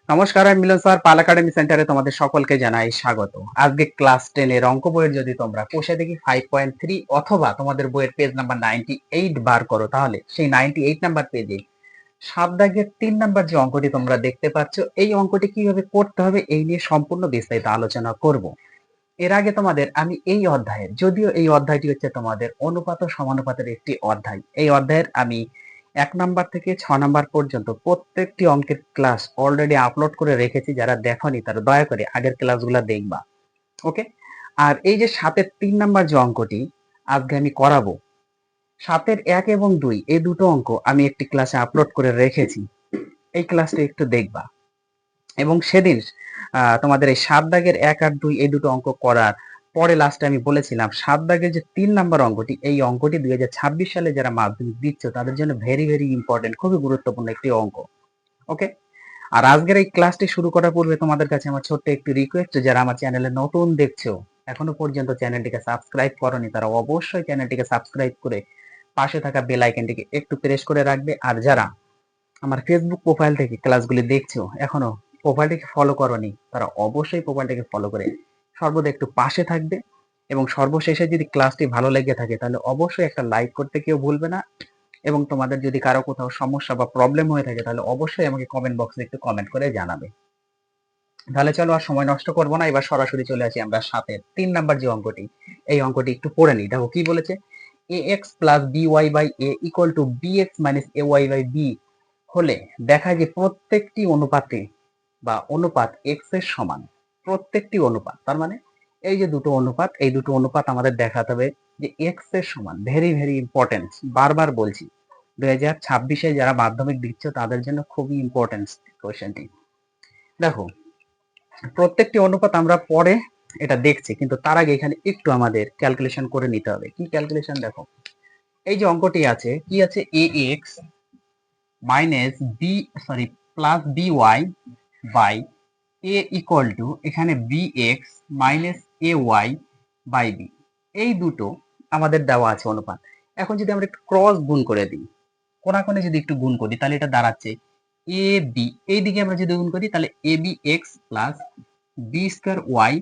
নমস্কার, আমি মিলন স্যার, পাল একাডেমি সেন্টারে তোমাদের সকলকে জানাই স্বাগত। আজকে ক্লাস 10 এর অঙ্ক বইয়ের যদি তোমরা কোষে দেখি 5.3 অথবা তোমাদের বইয়ের পেজ নাম্বার 98 বার করো, তাহলে সেই 98 নাম্বার পেজে 7 দাগের 3 নাম্বার যে অঙ্কটি তোমরা দেখতে পাচ্ছ, এই অঙ্কটি কিভাবে করতে হবে এই নিয়ে সম্পূর্ণ বিস্তারিত আলোচনা করব। এর আগে তোমাদের আমি এই অধ্যায়ের, যদিও এই অধ্যায়টি হচ্ছে তোমাদের অনুপাত ও সমানুপাতের একটি অধ্যায়, এই অধ্যায়ের আমি 1 নাম্বার থেকে 6 নাম্বার পর্যন্ত প্রত্যেকটি অঙ্কের ক্লাস অলরেডি আপলোড করে রেখেছি। যারা দেখোনি তারা দয়া করে আগের ক্লাসগুলো দেখবা। ওকে। আর এই যে 7-এর 3 নাম্বার যে অঙ্কটি আজকে আমি করাবো, 7-এর 1 এবং 2 এই দুটো অঙ্ক আমি একটি ক্লাসে আপলোড করে রেখেছি, এই ক্লাসটি একটু দেখবা। এবং সেদিন তোমাদের এই 7 দাগের 1 আর 2 এই দুটো অঙ্ক করার পরে লাস্টে আমি বলেছিলাম 7 দাগের যে 3 নাম্বার অঙ্কটি, এই অঙ্কটি 2026 সালে যারা মাধ্যমিক দিচ্ছ তাদের জন্য ভেরি ভেরি ইম্পর্টেন্ট, খুবই গুরুত্বপূর্ণ একটি অঙ্ক। ওকে। আর আজকের এই ক্লাসটি শুরু করার পূর্বে তোমাদের কাছে আমার ছোট্ট একটি রিকোয়েস্ট, যারা আমার চ্যানেলে নতুন দেখছো, এখনো পর্যন্ত চ্যানেলটিকে সাবস্ক্রাইব করনি, তারা অবশ্যই চ্যানেলটিকে সাবস্ক্রাইব করে পাশে থাকা বেল আইকনটিকে একটু প্রেস করে রাখবে। আর যারা আমার ফেসবুক প্রোফাইল থেকে ক্লাসগুলি দেখছো, এখনো প্রোফাইলটিকে ফলো করনি, তারা অবশ্যই প্রোফাইলটিকে ফলো করে সর্বদা একটু পাশে থাকবে। এবং সর্বশেষে যদি ক্লাসটি ভালো লেগে থাকে তাহলে অবশ্যই একটা লাইক করতে কেউ ভুলবে না। এবং তোমাদের যদি কারো কোথাও সমস্যা বা প্রবলেম হয়ে থাকে তাহলে অবশ্যই আমাকে কমেন্ট বক্সে একটু কমেন্ট করে জানাবে। তাহলে চলো আর সময় নষ্ট করবো না, এবার সরাসরি চলে আসি আমরা 7-এর 3 নাম্বার যে অঙ্কটি, এই অঙ্কটি একটু পড়ে নিই। দেখো কি বলেছে, ax plus b y by a equal to bx minus ay by b হলে দেখা যে প্রত্যেকটি অনুপাতে বা অনুপাত x এর সমান। প্রত্যেকটি অনুপাত তার মানে এই যে দুটো অনুপাত, এই দুটো অনুপাত আমাদের দেখাতে হবে যে x এর সমান। ভেরি ভেরি ইম্পর্টেন্ট, বারবার বলছি, 2026-এ যারা মাধ্যমিক দিচ্ছ তাদের জন্য খুবই ইম্পর্টেন্ট কোয়েশ্চেনটি। দেখো, প্রত্যেকটি অনুপাত আমরা পরে এটা দেখছি, কিন্তু তার আগে এখানে একটু আমাদের ক্যালকুলেশন করে নিতে হবে। কি ক্যালকুলেশন? দেখো, এই যে অঙ্কটি আছে, কি আছে, ax minus b sorry plus b y by a equal to এখানে bx minus ay by b, এই দুটো আমাদের দেওয়া আছে অনুপাত। এখন যদি আমরা একটু ক্রস গুণ করে দিই, কোণাকোণে যদি একটু গুণ করি, তাহলে এটা দাঁড়াচ্ছে এ বি, এইদিকে আমরা যদি গুণ করি তাহলে a b x plus b square y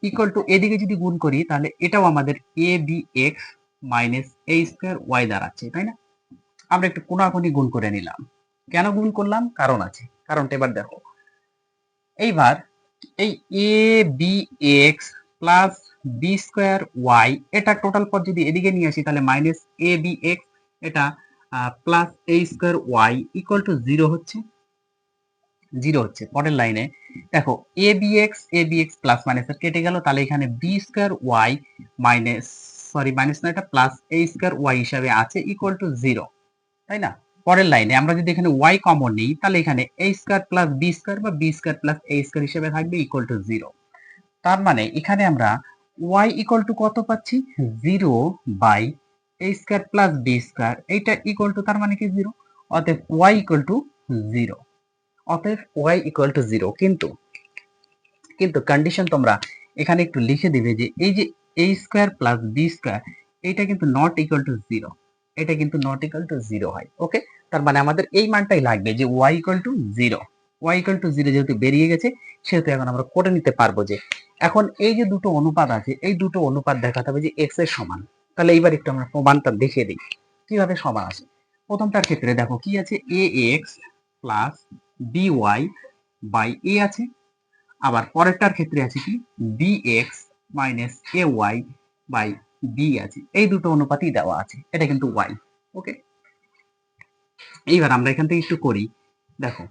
equal to, এদিকে যদি গুণ করি তাহলে এটাও আমাদের a b x minus a square y দাঁড়াচ্ছে, তাই না? আমরা একটু কোণাকুণি গুণ করে নিলাম। কেন গুণ করলাম? কারণ আছে, কারণটা এবার দেখো। এইবার এই a b x plus b square y, এটা টোটাল পদ যদি এদিকে নিয়ে আসি তাহলে মাইনাস এ বি এক্স, এটা plus a square y equal to zero হচ্ছে, জিরো হচ্ছে। পরের লাইনে দেখো, a b x plus minus কেটে গেল, তাহলে এখানে b square y minus, sorry minus না, এটা প্লাস এ স্কোয়ার ওয়াই হিসাবে আছে ইকুয়াল টু জিরো, তাই না? পরের লাইনে আমরা যদি এখানে ওয়াই কমন নিই তাহলে এখানে এ স্কোয়ার প্লাস বি স্কোয়ার বা B square plus a square হিসেবে থাকবে ইকুয়াল টু জিরো। তার মানে এখানে আমরা ওয়াই ইকুয়াল টু কত পাচ্ছি? Zero by a square plus b square, এইটা ইকুয়াল টু, তার মানে কি জিরো। অতএব ওয়াই ইকুয়াল টু জিরো। অতএব ওয়াই ইকুয়াল টু জিরো। কিন্তু কিন্তু কন্ডিশন তোমরা এখানে একটু লিখে দিবে যে এই যে এ স্কোয়ার প্লাস বি স্কোয়ার, এটা কিন্তু নট ইকুয়াল টু জিরো, এটা কিন্তু নট ইকুয়াল টু জিরো হয়। ওকে। তার মানে আমাদের এই মানটাই লাগবে যে y equal to zero. Y equal to zero যেহেতু বেরিয়ে গেছে, সেহেতু এখন আমরা করে নিতে পারবো যে এখন এই যে দুটো অনুপাত আছে, এই দুটো অনুপাত দেখাতে হবে যে এক্স এর সমান। তাহলে এইবার একটু আমরা প্রমাণটা দেখিয়ে দিই কিভাবে সমান আছে। প্রথমটার ক্ষেত্রে দেখো কি আছে, a x plus b y by a আছে। আবার পরেরটার ক্ষেত্রে আছে কি, bx minus a y by b আছে। এই দুটো অনুপাতই দেওয়া আছে, এটা কিন্তু y। ওকে। এইবার আমরা এখান থেকে একটু করি। দেখো,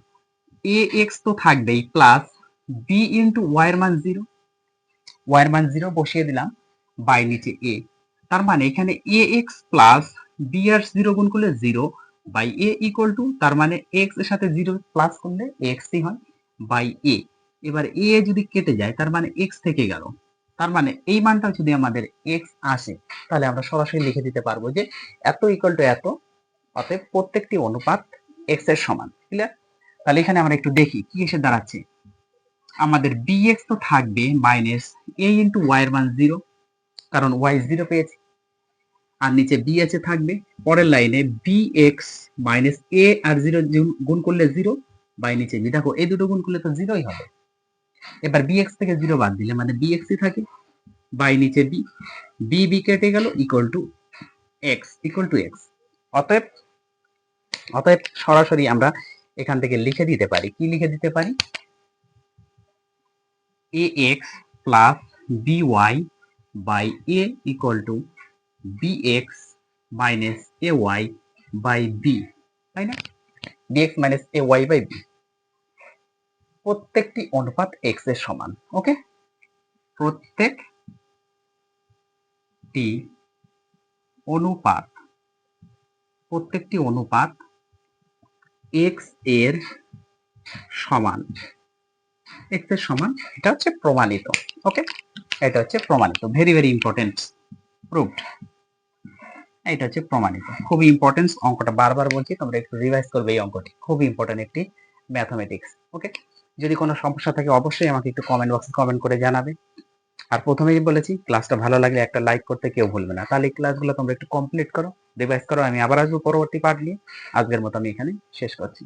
ax তো থাকবেই, প্লাস b ইন্টু y এর মান জিরো, y এর মান জিরো বসিয়ে দিলাম, বাই নিচে a। তার মানে এখানে ax প্লাস b আর জিরো গুণ করলে zero by a equal to, তার মানে x এর সাথে জিরো প্লাস করলে x ই হয়, বাই a। এবার a যদি কেটে যায় তার মানে x থেকে গেল, তার মানে এই মানটা যদি আমাদের x আসে তাহলে আমরা সরাসরি লিখে দিতে পারবো যে এত ইকুয়াল টু এত। অতএব প্রত্যেকটি অনুপাত x এর সমান। ক্লিয়ার? তাহলে এখানে আমরা একটু দেখি কি এসে দাঁড়াচ্ছে। আমাদের bx তো থাকবে মাইনাস a ইন্টু ওয়াই এর মান জিরো, কারণ ওয়াই জিরো পেয়েছি, আর নিচে বি আছে থাকবে। পরের লাইনে বি এক্স মাইনাস এ আর জিরো গুণ করলে জিরো, বাই নিচে বি, দেখো এই দুটো গুণ করলে তো জিরোই হবে। এবার বি এক্স থেকে জিরো বাদ দিলে মানে বি এক্সই থাকে, বাই নিচে বি, বি বি কেটে গেল, equal to x, equal to x. অতএব অতএব সরাসরি আমরা এখান থেকে লিখে দিতে পারি, কি লিখে দিতে পারি, a x plus b y by a equal to b x minus a y by b, তাই না? B x minus a y by b, প্রত্যেকটি অনুপাত এক্স এর সমান। ওকে, প্রত্যেকটি অনুপাত এক্স এর সমান, এক্স এর সমান, এটা হচ্ছে প্রমাণিত। ওকে, এটা হচ্ছে প্রমাণিত, ভেরি ভেরি ইম্পর্টেন্ট, প্রুভড। এটা হচ্ছে প্রমাণিত, খুবই ইম্পর্টেন্ট অঙ্কটা, বারবার বলছি তোমরা একটু রিভাইজ করবে এই অঙ্কটি, খুবই ইম্পর্টেন্ট একটি ম্যাথমেটিক্স। ওকে, যদি কোনো সমস্যা থাকে অবশ্যই আমাকে একটু কমেন্ট বক্সে কমেন্ট করে জানাবে। আর প্রথমেই বলেছি ক্লাসটা ভালো লাগলে একটা লাইক করতে কেউ ভুলবে না। তাহলে এই ক্লাসগুলো তোমরা একটু কমপ্লিট করো, রিভাইজ করো। আমি আবার আসবো পরবর্তী পার্ট নিয়ে। আজকের মতো আমি এখানে শেষ করছি।